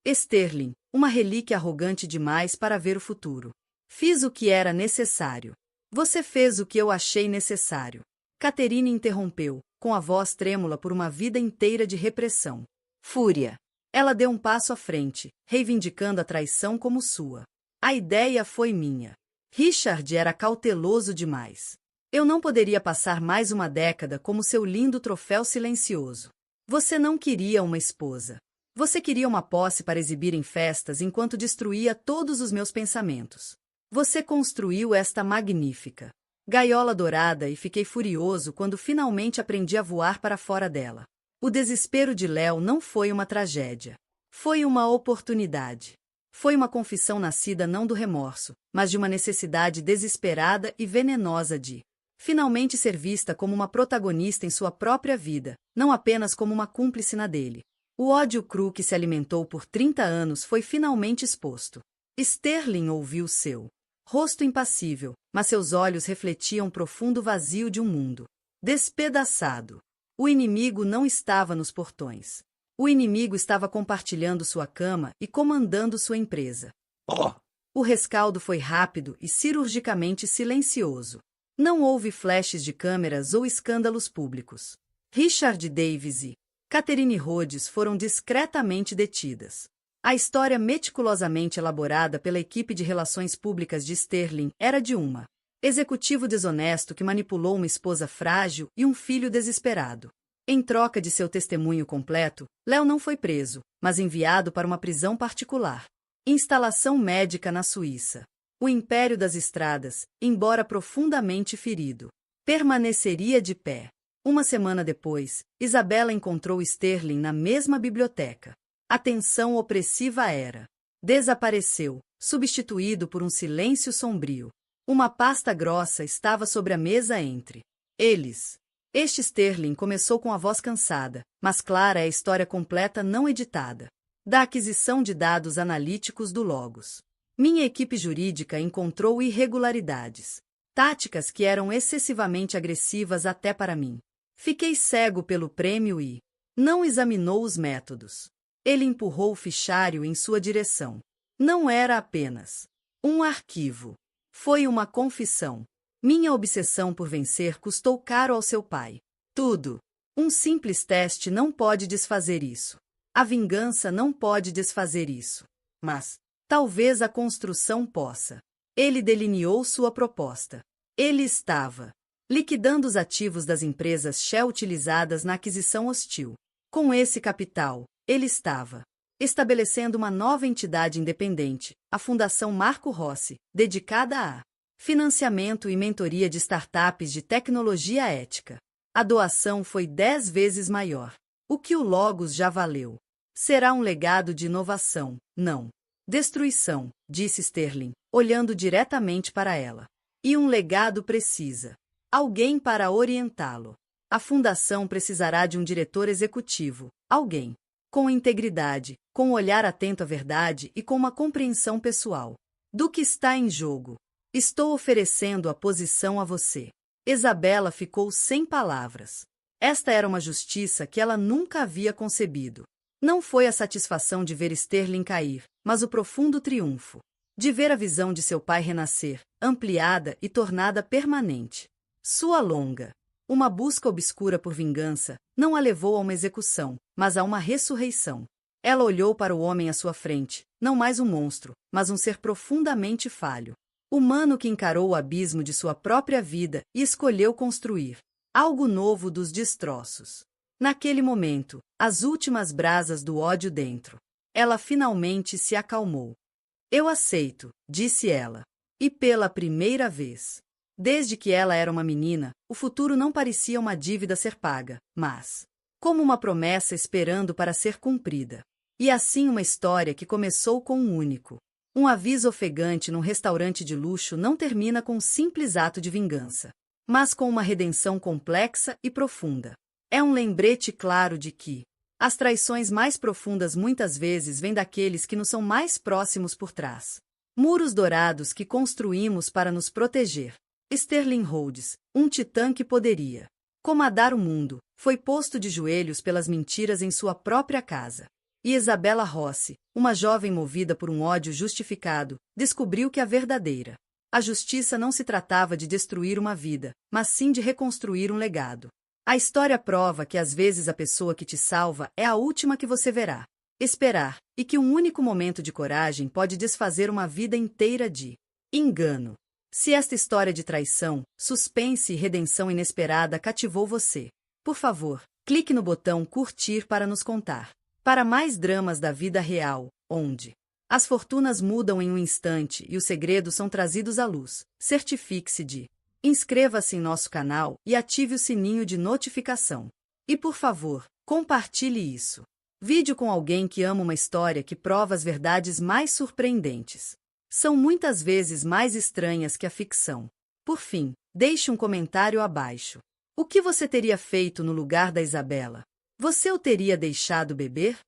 Sterling, uma relíquia arrogante demais para ver o futuro. Fiz o que era necessário. Você fez o que eu achei necessário. Catherine interrompeu, com a voz trêmula por uma vida inteira de repressão. Fúria. Ela deu um passo à frente, reivindicando a traição como sua. A ideia foi minha. Richard era cauteloso demais. Eu não poderia passar mais uma década como seu lindo troféu silencioso. Você não queria uma esposa. Você queria uma posse para exibir em festas enquanto destruía todos os meus pensamentos. Você construiu esta magnífica gaiola dourada e fiquei furioso quando finalmente aprendi a voar para fora dela. O desespero de Léo não foi uma tragédia. Foi uma oportunidade. Foi uma confissão nascida não do remorso, mas de uma necessidade desesperada e venenosa de finalmente ser vista como uma protagonista em sua própria vida, não apenas como uma cúmplice na dele. O ódio cru que se alimentou por 30 anos foi finalmente exposto. Sterling ouviu seu rosto impassível, mas seus olhos refletiam o profundo vazio de um mundo despedaçado. O inimigo não estava nos portões. O inimigo estava compartilhando sua cama e comandando sua empresa. O rescaldo foi rápido e cirurgicamente silencioso. Não houve flashes de câmeras ou escândalos públicos. Richard Davis e Catherine Rhodes foram discretamente detidas. A história meticulosamente elaborada pela equipe de relações públicas de Sterling era de uma executivo desonesto que manipulou uma esposa frágil e um filho desesperado. Em troca de seu testemunho completo, Léo não foi preso, mas enviado para uma prisão particular. Instalação médica na Suíça. O Império das Estradas, embora profundamente ferido, permaneceria de pé. Uma semana depois, Isabella encontrou Sterling na mesma biblioteca. A tensão opressiva era. Desapareceu, substituído por um silêncio sombrio. Uma pasta grossa estava sobre a mesa entre eles. Este Sterling começou com a voz cansada, mas clara é a história completa não editada. Da aquisição de dados analíticos do Logos. Minha equipe jurídica encontrou irregularidades. Táticas que eram excessivamente agressivas até para mim. Fiquei cego pelo prêmio e não examinou os métodos. Ele empurrou o fichário em sua direção. Não era apenas um arquivo. Foi uma confissão. Minha obsessão por vencer custou caro ao seu pai. Tudo. Um simples teste não pode desfazer isso. A vingança não pode desfazer isso. Mas talvez a construção possa. Ele delineou sua proposta. Ele estava liquidando os ativos das empresas Shell utilizadas na aquisição hostil. Com esse capital, ele estava estabelecendo uma nova entidade independente, a Fundação Marco Rossi, dedicada a financiamento e mentoria de startups de tecnologia ética. A doação foi 10 vezes maior. O que o Logos já valeu. Será um legado de inovação, não destruição, disse Sterling, olhando diretamente para ela. E um legado precisa alguém para orientá-lo. A fundação precisará de um diretor executivo, alguém com integridade, com um olhar atento à verdade e com uma compreensão pessoal do que está em jogo. Estou oferecendo a posição a você. Isabela ficou sem palavras. Esta era uma justiça que ela nunca havia concebido. Não foi a satisfação de ver Sterling cair, mas o profundo triunfo de ver a visão de seu pai renascer, ampliada e tornada permanente. Sua longa, uma busca obscura por vingança, não a levou a uma execução, mas a uma ressurreição. Ela olhou para o homem à sua frente, não mais um monstro, mas um ser profundamente falho. Humano que encarou o abismo de sua própria vida e escolheu construir algo novo dos destroços. Naquele momento, as últimas brasas do ódio dentro. Ela finalmente se acalmou. Eu aceito, disse ela. E pela primeira vez. Desde que ela era uma menina, o futuro não parecia uma dívida a ser paga, mas como uma promessa esperando para ser cumprida. E assim uma história que começou com um único. Um aviso ofegante num restaurante de luxo não termina com um simples ato de vingança, mas com uma redenção complexa e profunda. É um lembrete claro de que as traições mais profundas muitas vezes vêm daqueles que nos são mais próximos por trás. Muros dourados que construímos para nos proteger. Sterling Rhodes, um titã que poderia comandar o mundo, foi posto de joelhos pelas mentiras em sua própria casa. E Isabela Rossi, uma jovem movida por um ódio justificado, descobriu que a verdadeira justiça não se tratava de destruir uma vida, mas sim de reconstruir um legado. A história prova que às vezes a pessoa que te salva é a última que você verá. Esperar, e que um único momento de coragem pode desfazer uma vida inteira de engano. Se esta história de traição, suspense e redenção inesperada cativou você, por favor, clique no botão curtir para nos contar. Para mais dramas da vida real, onde as fortunas mudam em um instante e os segredos são trazidos à luz, certifique-se de inscreva-se em nosso canal e ative o sininho de notificação. E por favor, compartilhe isso. Vídeo com alguém que ama uma história que prova as verdades mais surpreendentes. São muitas vezes mais estranhas que a ficção. Por fim, deixe um comentário abaixo. O que você teria feito no lugar da Isabela? Você o teria deixado beber?